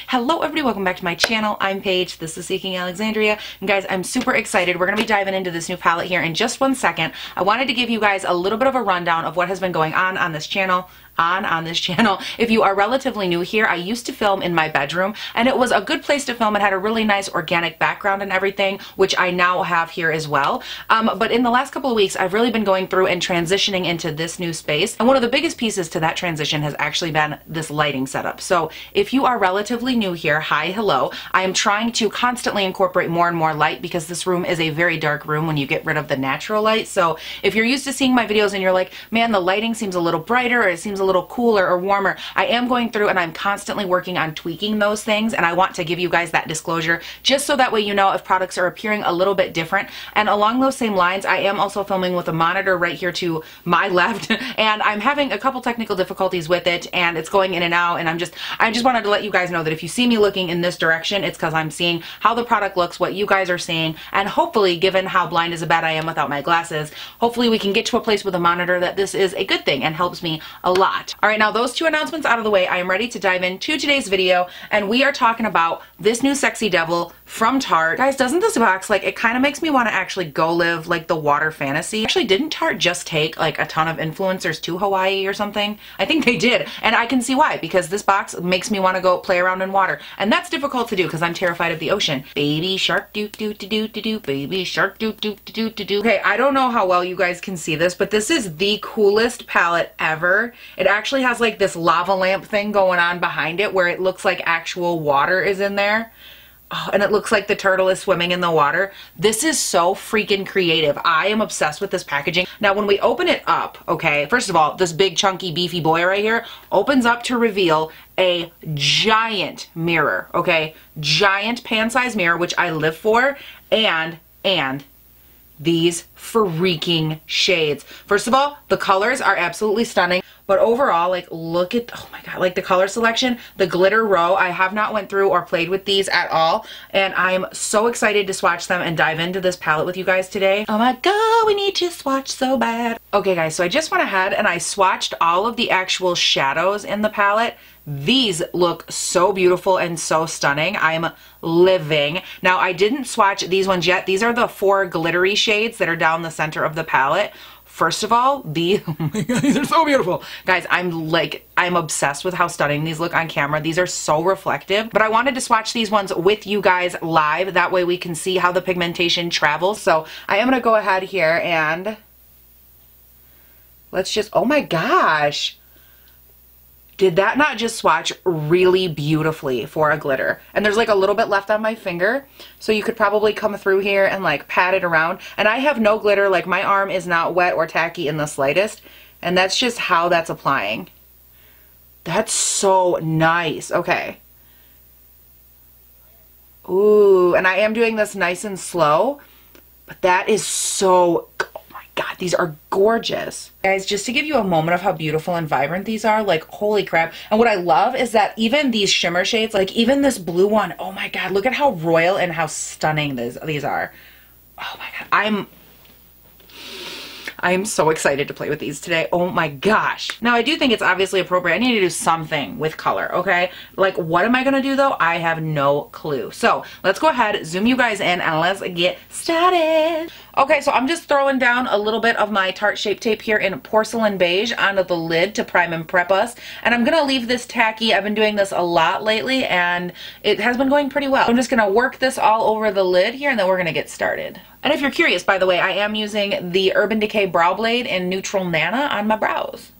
Hello everybody, welcome back to my channel. I'm Paige, this is Seeking Alexandria, and guys, I'm super excited. We're going to be diving into this new palette here in just one second. I wanted to give you guys a little bit of a rundown of what has been going on this channel. If you are relatively new here, I used to film in my bedroom, and it was a good place to film. It had a really nice organic background and everything, which I now have here as well. But in the last couple of weeks, I've really been going through and transitioning into this new space. And one of the biggest pieces to that transition has actually been this lighting setup. So if you are relatively new here, hi, hello. I am trying to constantly incorporate more and more light because this room is a very dark room when you get rid of the natural light. So if you're used to seeing my videos and you're like, man, the lighting seems a little brighter, or it seems a little cooler or warmer, I am going through and I'm constantly working on tweaking those things, and I want to give you guys that disclosure just so that way you know if products are appearing a little bit different. And along those same lines, I am also filming with a monitor right here to my left, and I'm having a couple technical difficulties with it, and it's going in and out, and I just wanted to let you guys know that if you see me looking in this direction, it's because I'm seeing how the product looks, what you guys are seeing, and hopefully, given how blind as a bat I am without my glasses, hopefully we can get to a place with a monitor that this is a good thing and helps me a lot. All right, now those two announcements out of the way, I am ready to dive into today's video, and we are talking about this new sexy devil from Tarte. Guys, doesn't this box, like, it kind of makes me want to actually go live like the water fantasy. Actually, didn't Tarte just take like a ton of influencers to Hawaii or something? I think they did, and I can see why, because this box makes me want to go play around in water, and that's difficult to do because I'm terrified of the ocean. Baby shark doo doo doo doo doo doo, baby shark doo doo doo doo doo. Okay, I don't know how well you guys can see this, but this is the coolest palette ever. It actually has like this lava lamp thing going on behind it where it looks like actual water is in there. Oh, and it looks like the turtle is swimming in the water. This is so freaking creative. I am obsessed with this packaging. Now, when we open it up, okay, first of all, this big, chunky, beefy boy right here opens up to reveal a giant mirror, okay? Giant pan-sized mirror, which I live for, and these freaking shades. First of all, the colors are absolutely stunning, but overall, like, look at, oh my god, like the color selection, the glitter row. I have not went through or played with these at all, and I'm so excited to swatch them and dive into this palette with you guys today. Oh my god, we need to swatch so bad. Okay guys, so I just went ahead and I swatched all of the actual shadows in the palette. These look so beautiful and so stunning. I'm living. Now, I didn't swatch these ones yet. These are the 4 glittery shades that are down the center of the palette. First of all, these, oh my god, these are so beautiful. Guys, I'm obsessed with how stunning these look on camera. These are so reflective, but I wanted to swatch these ones with you guys live. That way we can see how the pigmentation travels. So I am gonna go ahead here and let's just, oh my gosh. Did that not just swatch really beautifully for a glitter? And there's like a little bit left on my finger, so you could probably come through here and like pat it around. And I have no glitter, like my arm is not wet or tacky in the slightest, and that's just how that's applying. That's so nice. Okay. Ooh, and I am doing this nice and slow, but that is so, God, these are gorgeous. Guys, just to give you a moment of how beautiful and vibrant these are, like, holy crap. And what I love is that even these shimmer shades, like even this blue one, oh my god, look at how royal and how stunning these are. Oh my god, I am so excited to play with these today. Oh my gosh. Now, I do think it's obviously appropriate. I need to do something with color, okay? Like, what am I gonna do though? I have no clue. So let's go ahead, zoom you guys in, and let's get started. Okay, so I'm just throwing down a little bit of my Tarte Shape Tape here in Porcelain Beige onto the lid to prime and prep us. And I'm gonna leave this tacky. I've been doing this a lot lately, and it has been going pretty well. I'm just gonna work this all over the lid here, and then we're gonna get started. And if you're curious, by the way, I am using the Urban Decay Brow Blade in Neutral Nana on my brows.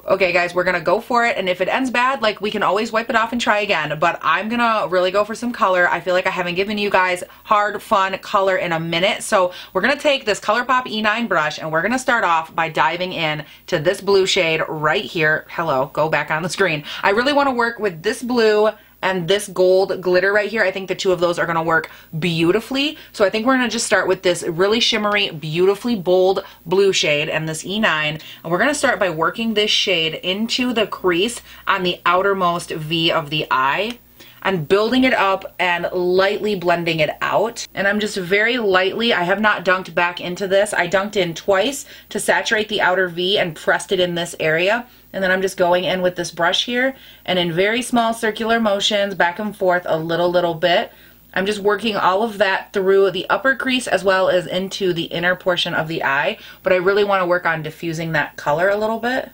Okay guys, we're gonna go for it, and if it ends bad, like, we can always wipe it off and try again, but I'm gonna really go for some color. I feel like I haven't given you guys hard, fun color in a minute, so we're gonna take this ColourPop E9 brush, and we're gonna start off by diving in to this blue shade right here. Hello, go back on the screen. I really wanna work with this blue and this gold glitter right here. I think the two of those are gonna work beautifully. So I think we're gonna just start with this really shimmery, beautifully bold blue shade and this E9. And we're gonna start by working this shade into the crease on the outermost V of the eye. on building it up and lightly blending it out. And I'm just very lightly, I have not dunked back into this. I dunked in twice to saturate the outer V and pressed it in this area. And then I'm just going in with this brush here and in very small circular motions back and forth a little bit. I'm just working all of that through the upper crease as well as into the inner portion of the eye, but I really want to work on diffusing that color a little bit.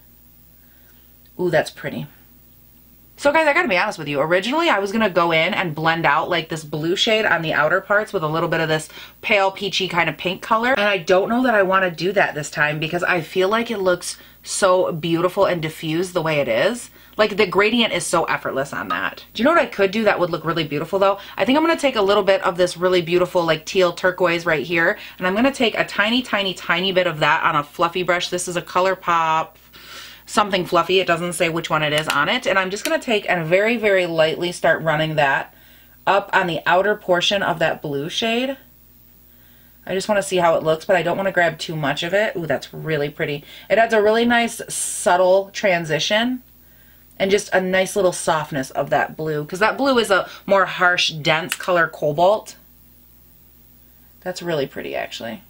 Ooh, that's pretty. So guys, I gotta be honest with you. Originally, I was gonna go in and blend out like this blue shade on the outer parts with a little bit of this pale peachy kind of pink color. And I don't know that I wanna do that this time because I feel like it looks so beautiful and diffused the way it is. Like the gradient is so effortless on that. Do you know what I could do that would look really beautiful though? I think I'm gonna take a little bit of this really beautiful like teal turquoise right here, and I'm gonna take a tiny bit of that on a fluffy brush. This is a ColourPop something fluffy. It doesn't say which one it is on it. And I'm just gonna take and very lightly start running that up on the outer portion of that blue shade. I just want to see how it looks, but I don't want to grab too much of it. Ooh, that's really pretty. It adds a really nice subtle transition and just a nice little softness of that blue, because that blue is a more harsh, dense color cobalt. That's really pretty, actually.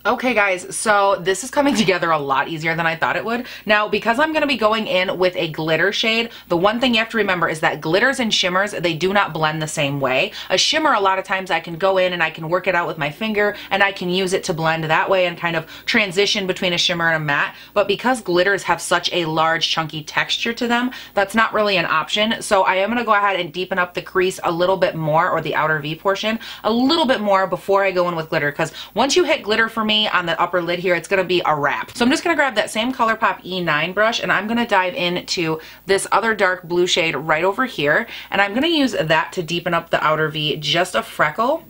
Okay guys, so this is coming together a lot easier than I thought it would. Now, because I'm going to be going in with a glitter shade, the one thing you have to remember is that glitters and shimmers, they do not blend the same way. A shimmer, a lot of times I can go in and I can work it out with my finger and I can use it to blend that way and kind of transition between a shimmer and a matte. But because glitters have such a large chunky texture to them, that's not really an option. So I am going to go ahead and deepen up the crease a little bit more, or the outer V portion, a little bit more before I go in with glitter, because once you hit glitter for me on the upper lid here, it's going to be a wrap. So I'm just going to grab that same ColourPop E9 brush and I'm going to dive into this other dark blue shade right over here, and I'm going to use that to deepen up the outer V just a freckle.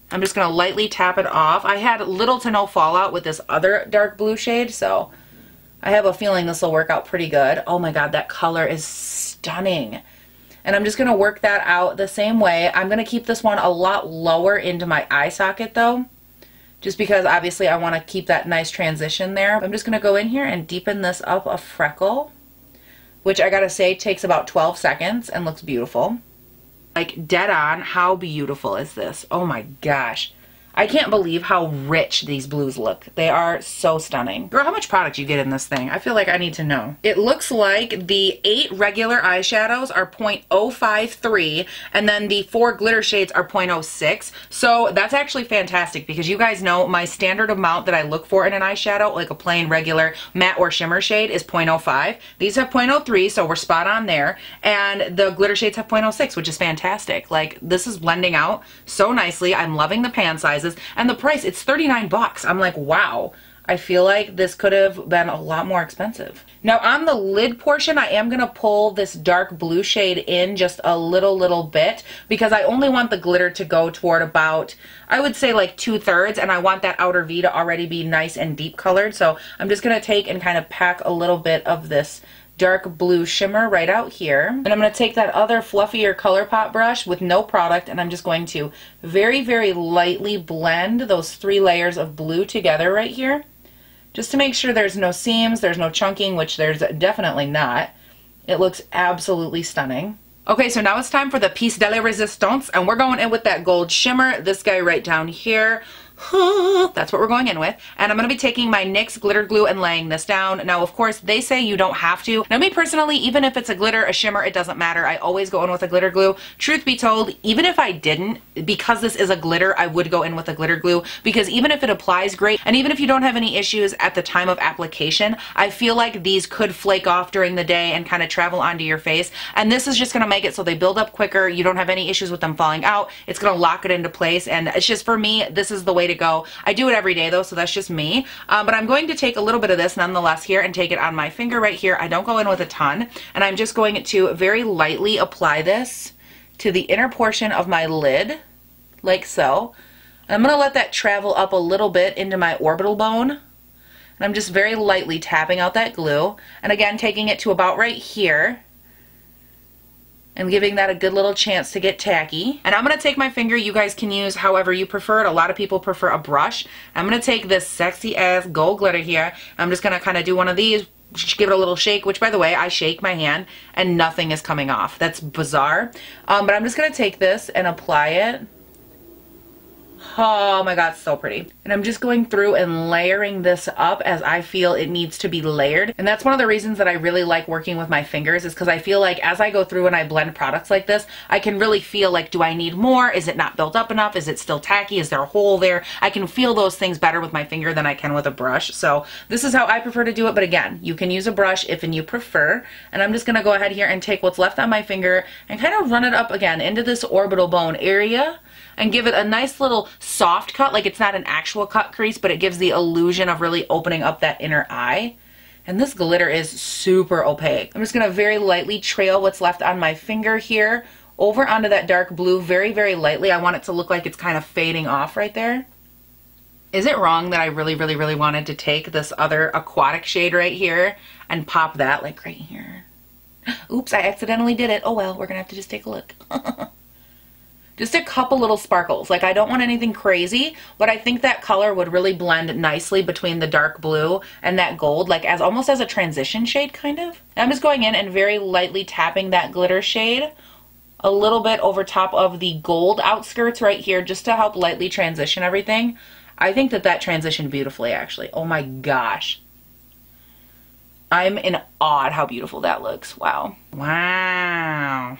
I'm just going to lightly tap it off. I had little to no fallout with this other dark blue shade, so I have a feeling this will work out pretty good. Oh my god, that color is stunning. And I'm just going to work that out the same way. I'm going to keep this one a lot lower into my eye socket though, just because obviously I want to keep that nice transition there. I'm just going to go in here and deepen this up a freckle, which I gotta say takes about 12 seconds and looks beautiful. Like dead on, how beautiful is this? Oh my gosh. I can't believe how rich these blues look. They are so stunning. Girl, how much product you get in this thing? I feel like I need to know. It looks like the 8 regular eyeshadows are 0.053 and then the 4 glitter shades are 0.06. So that's actually fantastic because you guys know my standard amount that I look for in an eyeshadow, like a plain regular matte or shimmer shade, is 0.05. These have 0.03, so we're spot on there. And the glitter shades have 0.06, which is fantastic. Like, this is blending out so nicely. I'm loving the pan sizes. And the price, it's 39 bucks. I'm like, wow. I feel like this could have been a lot more expensive. Now on the lid portion, I am going to pull this dark blue shade in just a little bit because I only want the glitter to go toward about, I would say like 2/3, and I want that outer V to already be nice and deep colored. So I'm just going to take and kind of pack a little bit of this dark blue shimmer right out here. And I'm going to take that other fluffier ColourPop brush with no product, and I'm just going to very lightly blend those 3 layers of blue together right here, just to make sure there's no seams, there's no chunking, which there's definitely not. It looks absolutely stunning. Okay, so now it's time for the piece de la resistance, and we're going in with that gold shimmer, this guy right down here. That's what we're going in with. And I'm going to be taking my NYX glitter glue and laying this down. Now, of course, they say you don't have to. Now, me personally, even if it's a glitter, a shimmer, it doesn't matter. I always go in with a glitter glue. Truth be told, even if I didn't, because this is a glitter, I would go in with a glitter glue, because even if it applies great, and even if you don't have any issues at the time of application, I feel like these could flake off during the day and kind of travel onto your face. And this is just going to make it so they build up quicker. You don't have any issues with them falling out. It's going to lock it into place. And it's just, for me, this is the way to go. I do it every day though, so that's just me. But I'm going to take a little bit of this nonetheless here and take it on my finger right here. I don't go in with a ton, and I'm just going to very lightly apply this to the inner portion of my lid, like so. And I'm going to let that travel up a little bit into my orbital bone. And I'm just very lightly tapping out that glue. And again, taking it to about right here, and giving that a good little chance to get tacky. And I'm going to take my finger. You guys can use however you prefer it. A lot of people prefer a brush. I'm going to take this sexy ass gold glitter here. I'm just going to kind of do one of these give it a little shake, which by the way, I shake my hand and nothing is coming off. That's bizarre. But I'm just going to take this and apply it. Oh my god, so pretty. And I'm just going through and layering this up as I feel it needs to be layered. And that's one of the reasons that I really like working with my fingers, is because I feel like as I go through and I blend products like this, I can really feel like, do I need more? Is it not built up enough? Is it still tacky? Is there a hole there? I can feel those things better with my finger than I can with a brush. So this is how I prefer to do it. But again, you can use a brush if and you prefer. And I'm just going to go ahead here and take what's left on my finger and kind of run it up again into this orbital bone area, and give it a nice little soft cut. Like it's not an actual cut crease, but it gives the illusion of really opening up that inner eye. And this glitter is super opaque. I'm just gonna very lightly trail what's left on my finger here over onto that dark blue, very, very lightly. I want it to look like it's kind of fading off right there. Is it wrong that I really, really, really wanted to take this other aquatic shade right here and pop that like right here? Oops, I accidentally did it. Oh well, we're gonna have to just take a look. Just a couple little sparkles. Like I don't want anything crazy, but I think that color would really blend nicely between the dark blue and that gold, like as almost as a transition shade kind of. And I'm just going in and very lightly tapping that glitter shade a little bit over top of the gold outskirts right here, just to help lightly transition everything. I think that that transitioned beautifully actually. Oh my gosh. I'm in awe at how beautiful that looks. Wow. Wow.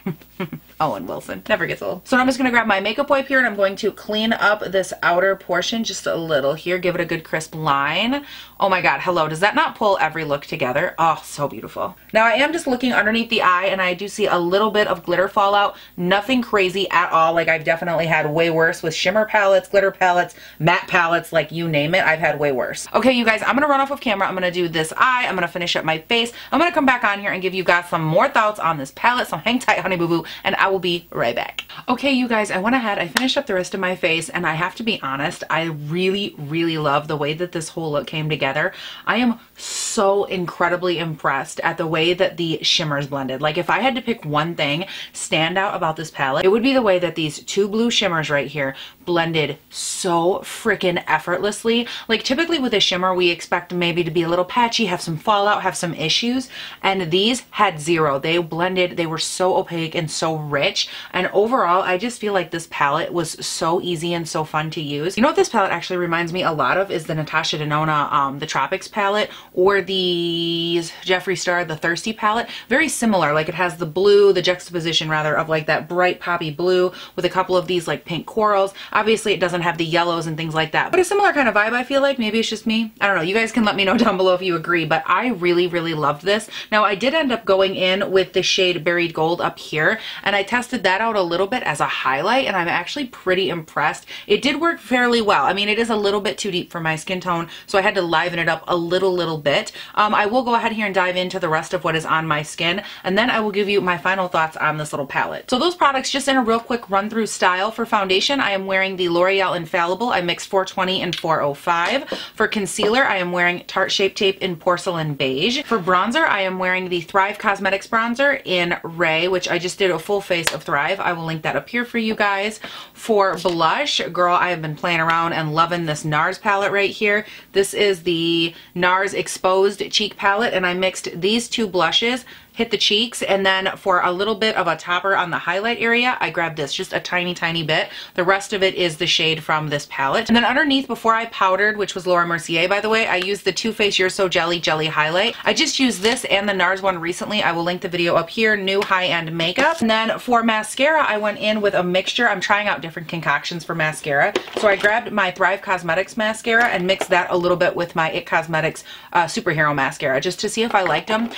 Owen Wilson. Never gets old. So I'm just going to grab my makeup wipe here and I'm going to clean up this outer portion just a little here. Give it a good crisp line. Oh my god, hello. Does that not pull every look together? Oh, so beautiful. Now I am just looking underneath the eye and I do see a little bit of glitter fallout. Nothing crazy at all. Like I've definitely had way worse with shimmer palettes, glitter palettes, matte palettes, like you name it. I've had way worse. Okay, you guys, I'm going to run off of camera. I'm going to do this eye. I'm going to finish up my face. I'm going to come back on here and give you guys some more thoughts on this palette. So hang tight, honey boo boo, and I will be right back. Okay, you guys, I went ahead, I finished up the rest of my face, and I have to be honest, I really, really love the way that this whole look came together. I am so incredibly impressed at the way that the shimmers blended. Like if I had to pick one thing stand out about this palette, it would be the way that these two blue shimmers right here blended so freaking effortlessly. Like typically with a shimmer, we expect maybe to be a little patchy, have some fallout, have some issues, and these had zero. They blended, they were so opaque and so rich, and overall I just feel like this palette was so easy and so fun to use. You know what this palette actually reminds me a lot of is the Natasha Denona the Tropics palette, or the Jeffree Star the Thirsty palette. Very similar. Like it has the blue, the juxtaposition rather, of like that bright poppy blue with a couple of these like pink corals. Obviously it doesn't have the yellows and things like that, but a similar kind of vibe I feel like. Maybe it's just me. I don't know. You guys can let me know down below if you agree, but I really, really loved this. Now I did end up going in with the shade Buried Gold up here, and I tested that out a little bit as a highlight, and I'm actually pretty impressed. It did work fairly well. I mean, it is a little bit too deep for my skin tone, so I had to liven it up a little bit. I will go ahead here and dive into the rest of what is on my skin, and then I will give you my final thoughts on this little palette. So those products, just in a real quick run through style. For foundation, I am wearing the L'Oreal Infallible. I mixed 420 and 405. For concealer, I am wearing Tarte Shape Tape in Porcelain Beige. For bronzer, I am wearing the Thrive Cosmetics bronzer in Rhea, which I just did a full face of Thrive. I will link that up here for you guys. For blush, girl, I have been playing around and loving this Nars palette right here. This is the Nars Exposed Cheek Palette, and I mixed these two blushes, hit the cheeks, and then for a little bit of a topper on the highlight area, I grabbed this, just a tiny bit. The rest of it is the shade from this palette. And then underneath, before I powdered, which was Laura Mercier, by the way, I used the Too Faced You're So Jelly highlight. I just used this and the Nars one recently. I will link the video up here, new high-end makeup. And then for mascara, I went in with a mixture. I'm trying out different concoctions for mascara. So I grabbed my Thrive Cosmetics mascara and mixed that a little bit with my It Cosmetics Superhero mascara, just to see if I liked them.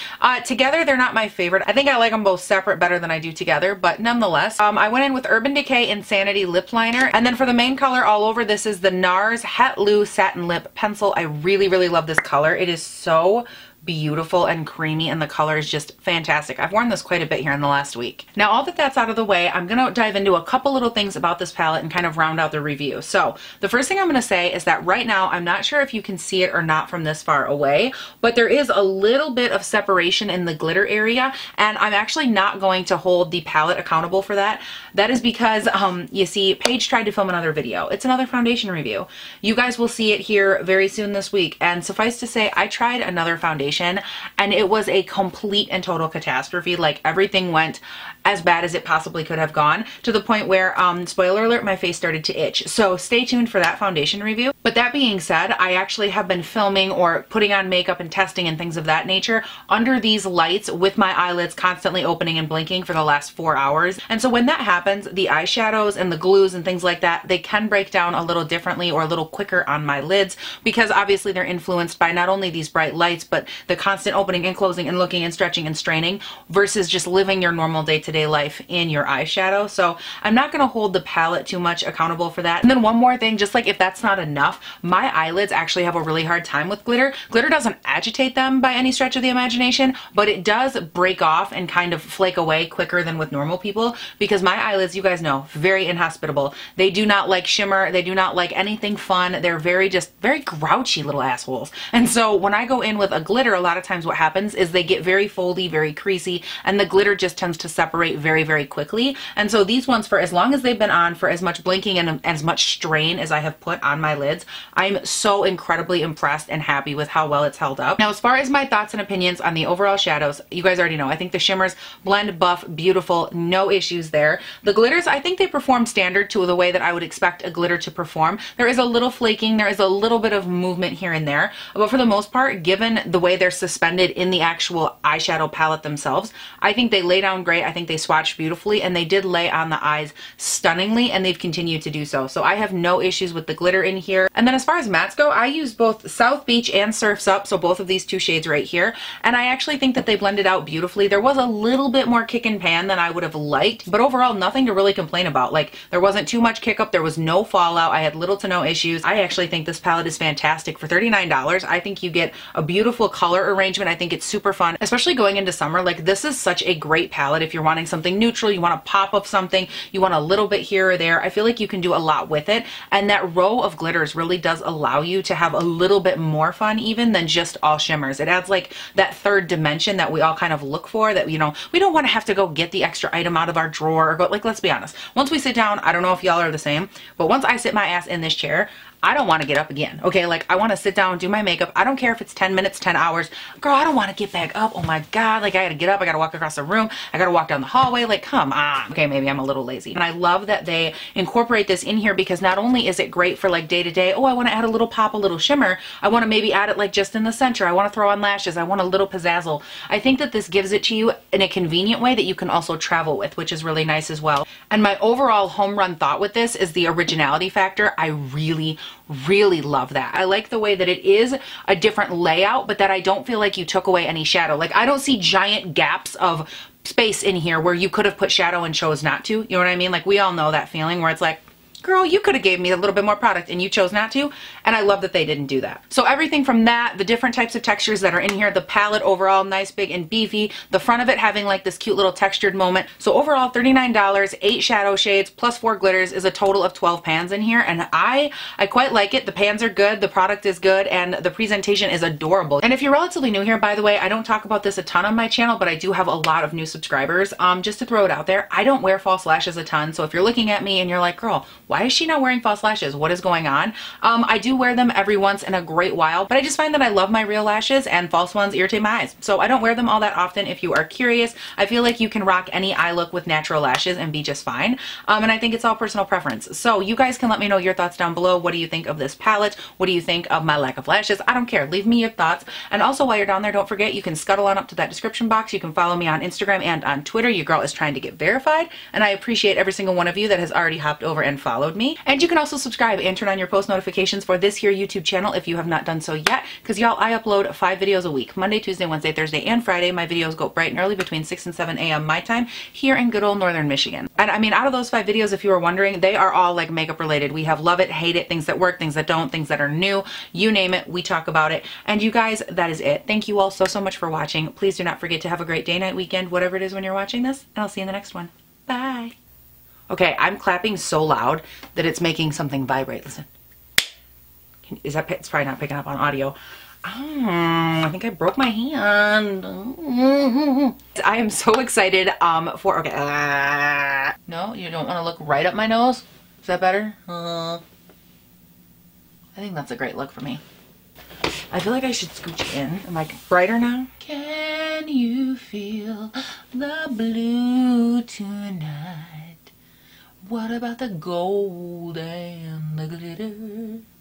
Together, they're not my favorite. I think I like them both separate better than I do together, but nonetheless, I went in with Urban Decay Insanity Lip Liner, and then for the main color all over, this is the Nars Het Loo Satin Lip Pencil. I really, really love this color. It is so beautiful and creamy, and the color is just fantastic. I've worn this quite a bit here in the last week. Now, all that's out of the way, I'm going to dive into a couple little things about this palette and kind of round out the review. So the first thing I'm going to say is that right now, I'm not sure if you can see it or not from this far away, but there is a little bit of separation in the glitter area, and I'm actually not going to hold the palette accountable for that. That is because, you see, Paige tried to film another video. It's another foundation review. You guys will see it here very soon this week, and suffice to say, I tried another foundation foundation, and it was a complete and total catastrophe. Like, everything went as bad as it possibly could have gone, to the point where, spoiler alert, my face started to itch. So stay tuned for that foundation review. But that being said, I actually have been filming or putting on makeup and testing and things of that nature under these lights with my eyelids constantly opening and blinking for the last 4 hours. And so when that happens, the eyeshadows and the glues and things like that, they can break down a little differently or a little quicker on my lids, because obviously they're influenced by not only these bright lights, but the constant opening and closing and looking and stretching and straining versus just living your normal day-to-day life in your eyeshadow. So I'm not going to hold the palette too much accountable for that. And then one more thing, just like if that's not enough, my eyelids actually have a really hard time with glitter. Glitter doesn't agitate them by any stretch of the imagination, but it does break off and kind of flake away quicker than with normal people, because my eyelids, you guys know, very inhospitable. They do not like shimmer. They do not like anything fun. They're very grouchy little assholes. And so when I go in with a glitter, a lot of times what happens is they get very foldy, very creasy, and the glitter just tends to separate very, very quickly. And so these ones, for as long as they've been on, for as much blinking and as much strain as I have put on my lids, I'm so incredibly impressed and happy with how well it's held up. Now, as far as my thoughts and opinions on the overall shadows, you guys already know, I think the shimmers blend buff, beautiful, no issues there. The glitters, I think they perform standard to the way that I would expect a glitter to perform. There is a little flaking, there is a little bit of movement here and there, but for the most part, given the way they're suspended in the actual eyeshadow palette themselves, I think they lay down great. I think they swatched beautifully, and they did lay on the eyes stunningly, and they've continued to do so. So I have no issues with the glitter in here. And then as far as mattes go, I use both South Beach and Surf's Up, so both of these two shades right here, and I actually think that they blended out beautifully. There was a little bit more kick and pan than I would have liked, but overall nothing to really complain about. Like, there wasn't too much kick up, there was no fallout, I had little to no issues. I actually think this palette is fantastic. For $39, I think you get a beautiful color arrangement. I think it's super fun, especially going into summer. Like, this is such a great palette if you're wanting something neutral, you want a pop of something, you want a little bit here or there. I feel like you can do a lot with it, and that row of glitters really does allow you to have a little bit more fun even than just all shimmers. It adds like that third dimension that we all kind of look for, that, you know, we don't want to have to go get the extra item out of our drawer or go, like, let's be honest, once we sit down, I don't know if y'all are the same, but once I sit my ass in this chair, I don't want to get up again, okay? Like, I want to sit down, do my makeup. I don't care if it's 10 minutes, 10 hours. Girl, I don't want to get back up. Oh my God, like, I gotta get up, I gotta walk across the room, I gotta walk down the hallway, like, come on. Okay, maybe I'm a little lazy. And I love that they incorporate this in here, because not only is it great for like day to day, oh, I want to add a little pop, a little shimmer, I want to maybe add it like just in the center, I want to throw on lashes, I want a little pizzazzle. I think that this gives it to you in a convenient way that you can also travel with, which is really nice as well. And my overall home run thought with this is the originality factor. I really love that. I like the way that it is a different layout, but that I don't feel like you took away any shadow. Like, I don't see giant gaps of space in here where you could have put shadow and chose not to. You know what I mean? Like, we all know that feeling where it's like, girl, you could have gave me a little bit more product and you chose not to. And I love that they didn't do that. So everything from that, the different types of textures that are in here, the palette overall nice, big, and beefy, the front of it having like this cute little textured moment. So overall, $39, 8 shadow shades plus 4 glitters is a total of 12 pans in here. And I quite like it. The pans are good, the product is good, and the presentation is adorable. And if you're relatively new here, by the way, I don't talk about this a ton on my channel, but I do have a lot of new subscribers. Just to throw it out there, I don't wear false lashes a ton. So if you're looking at me and you're like, girl, why is she not wearing false lashes? What is going on? I do wear them every once in a great while, but I just find that I love my real lashes and false ones irritate my eyes. So I don't wear them all that often. If you are curious, I feel like you can rock any eye look with natural lashes and be just fine. And I think it's all personal preference. So you guys can let me know your thoughts down below. What do you think of this palette? What do you think of my lack of lashes? I don't care. Leave me your thoughts. And also, while you're down there, don't forget you can scuttle on up to that description box. You can follow me on Instagram and on Twitter. Your girl is trying to get verified, and I appreciate every single one of you that has already hopped over and followed me. And you can also subscribe and turn on your post notifications for this here YouTube channel if you have not done so yet, because y'all, I upload 5 videos a week, Monday, Tuesday, Wednesday, Thursday, and Friday. My videos go bright and early between 6 and 7 a.m. my time here in good old Northern Michigan. And I mean, out of those 5 videos, if you were wondering, they are all like makeup related. We have love it, hate it, things that work, things that don't, things that are new, you name it, we talk about it. And you guys, that is it. Thank you all so much for watching. Please do not forget to have a great day, night, weekend, whatever it is when you're watching this, and I'll see you in the next one. Bye. Okay, I'm clapping so loud that it's making something vibrate. Listen. Is that, it's probably not picking up on audio. I think I broke my hand. I am so excited for, okay. No, you don't want to look right up my nose? Is that better? I think that's a great look for me. I feel like I should scooch in. Am I brighter now? Can you feel the blue tonight? What about the gold and the glitter?